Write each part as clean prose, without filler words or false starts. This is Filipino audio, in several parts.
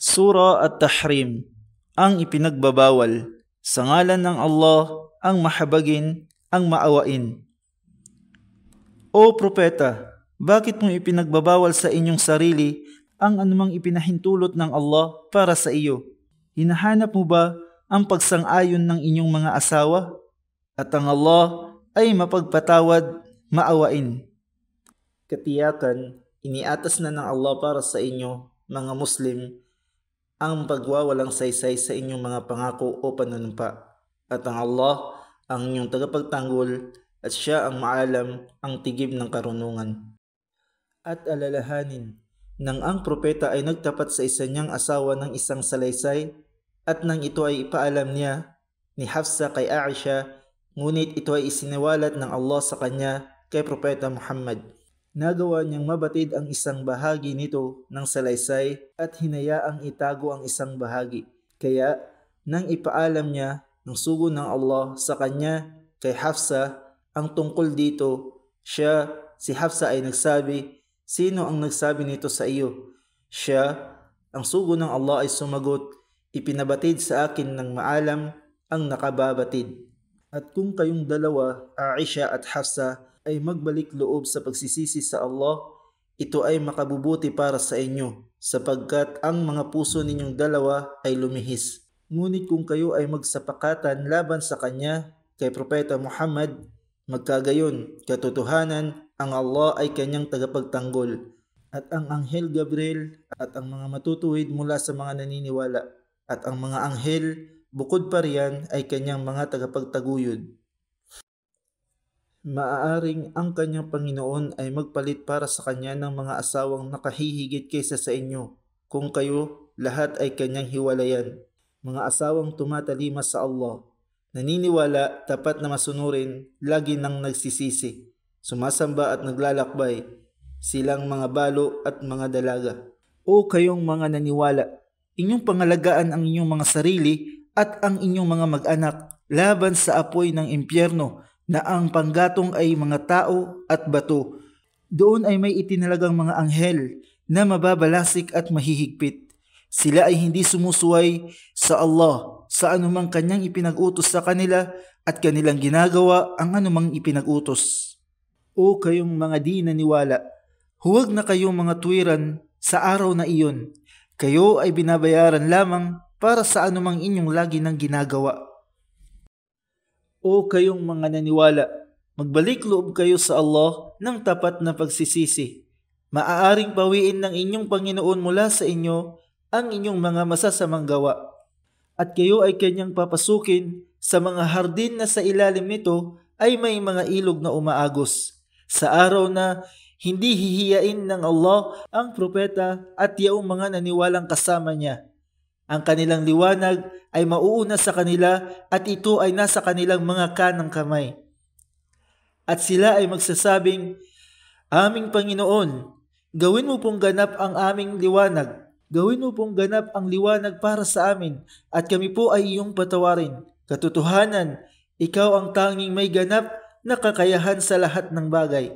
Sura At-Tahrim, ang ipinagbabawal. Sa ngalan ng Allah, ang mahabagin, ang maawain. O Propeta, bakit mo ipinagbabawal sa inyong sarili ang anumang ipinahintulot ng Allah para sa iyo? Hinahanap mo ba ang pagsang-ayon ng inyong mga asawa? At ang Allah ay mapagpatawad, maawain. Katiyakan, iniatas na ng Allah para sa inyo, mga Muslim, ang pagwawalang saysay sa inyong mga pangako o panunumpa. At ang Allah ang inyong tagapagtanggol at siya ang maalam, ang tigib ng karunungan. At alalahanin, nang ang propeta ay nagtapat sa isa niyang asawa ng isang salaysay at nang ito ay ipaalam niya ni Hafsa kay Aisha, ngunit ito ay isiniwalat ng Allah sa kanya kay Propeta Muhammad. Nagawa niyang mabatid ang isang bahagi nito ng salaysay at hinayaang itago ang isang bahagi. Kaya, nang ipaalam niya ng sugo ng Allah sa kanya kay Hafsa ang tungkol dito, si Hafsa ay nagsabi, "Sino ang nagsabi nito sa iyo?" Ang sugo ng Allah ay sumagot, "Ipinabatid sa akin ng maalam ang nakababatid." At kung kayong dalawa, Aisha at Hafsa, ay magbalik loob sa pagsisisi sa Allah, ito ay makabubuti para sa inyo, sapagkat ang mga puso ninyong dalawa ay lumihis. Ngunit kung kayo ay magsapakatan laban sa kanya, kay Propeta Muhammad, magkagayon, katotohanan, ang Allah ay kanyang tagapagtanggol, at ang Anghel Gabriel at ang mga matutuwid mula sa mga naniniwala, at ang mga anghel, bukod pa riyan, ay kanyang mga tagapagtaguyod. Maaaring ang kanyang Panginoon ay magpalit para sa kanya ng mga asawang nakahihigit kaysa sa inyo, kung kayo lahat ay kanyang hiwalayan. Mga asawang tumatalima sa Allah, naniniwala, tapat na masunurin, lagi nang nagsisisi, sumasamba at naglalakbay, silang mga balo at mga dalaga. O kayong mga naniwala, inyong pangalagaan ang inyong mga sarili at ang inyong mga mag-anak laban sa apoy ng impyerno, na ang panggatong ay mga tao at bato. Doon ay may itinalagang mga anghel na mababalasik at mahihigpit. Sila ay hindi sumusuway sa Allah sa anumang kanyang ipinag-utos sa kanila at kanilang ginagawa ang anumang ipinag-utos. O kayong mga di naniwala, huwag na kayong mga tuwiran sa araw na iyon. Kayo ay binabayaran lamang para sa anumang inyong lagi ng ginagawa. O kayong mga naniwala, magbalik loob kayo sa Allah ng tapat na pagsisisi. Maaaring pawiin ng inyong Panginoon mula sa inyo ang inyong mga masasamang gawa. At kayo ay kanyang papasukin sa mga hardin na sa ilalim nito ay may mga ilog na umaagos. Sa araw na hindi hihiyain ng Allah ang propeta at yaong mga naniwalang kasama niya. Ang kanilang liwanag ay mauuna sa kanila at ito ay nasa kanilang mga kanang kamay. At sila ay magsasabing, "Aming Panginoon, gawin mo pong ganap ang aming liwanag. Gawin mo pong ganap ang liwanag para sa amin at kami po ay iyong patawarin. Katotohanan, ikaw ang tanging may ganap na kakayahan sa lahat ng bagay."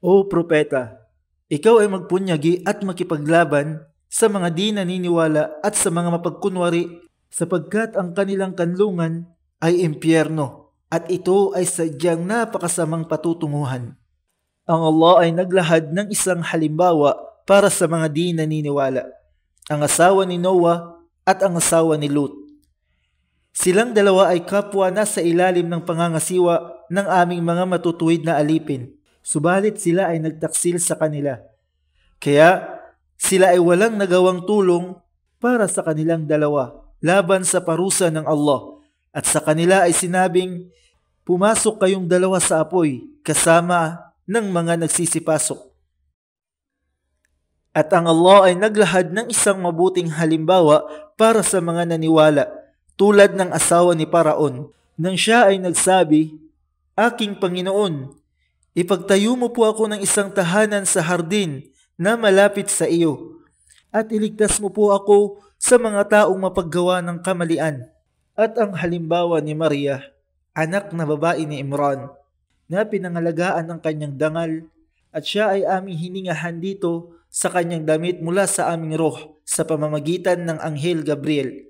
O Propeta, ikaw ay magpunyagi at makipaglaban sa mga di naniniwala at sa mga mapagkunwari, sapagkat ang kanilang kanlungan ay impyerno at ito ay sadyang napakasamang patutunguhan. Ang Allah ay naglahad ng isang halimbawa para sa mga di naniniwala, ang asawa ni Noah at ang asawa ni Lut. Silang dalawa ay kapwa nasa ilalim ng pangangasiwa ng aming mga matutuwid na alipin, subalit sila ay nagtaksil sa kanila. Kaya sila ay walang nagawang tulong para sa kanilang dalawa laban sa parusa ng Allah. At sa kanila ay sinabing, "Pumasok kayong dalawa sa apoy kasama ng mga nagsisipasok." At ang Allah ay naglahad ng isang mabuting halimbawa para sa mga naniwala, tulad ng asawa ni Paraon. Nang siya ay nagsabi, "Aking Panginoon, ipagtayo mo po ako ng isang tahanan sa hardin na malapit sa iyo, at iligtas mo po ako sa mga taong mapaggawa ng kamalian." At ang halimbawa ni Maria, anak na babae ni Imran, na pinangalagaan ng kanyang dangal, at siya ay aming hiningahan dito sa kanyang damit mula sa aming roh sa pamamagitan ng Anghel Gabriel.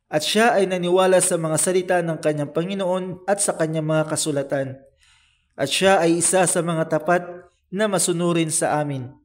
At siya ay naniwala sa mga salita ng kanyang Panginoon at sa kanyang mga kasulatan. At siya ay isa sa mga tapat na masunurin sa amin.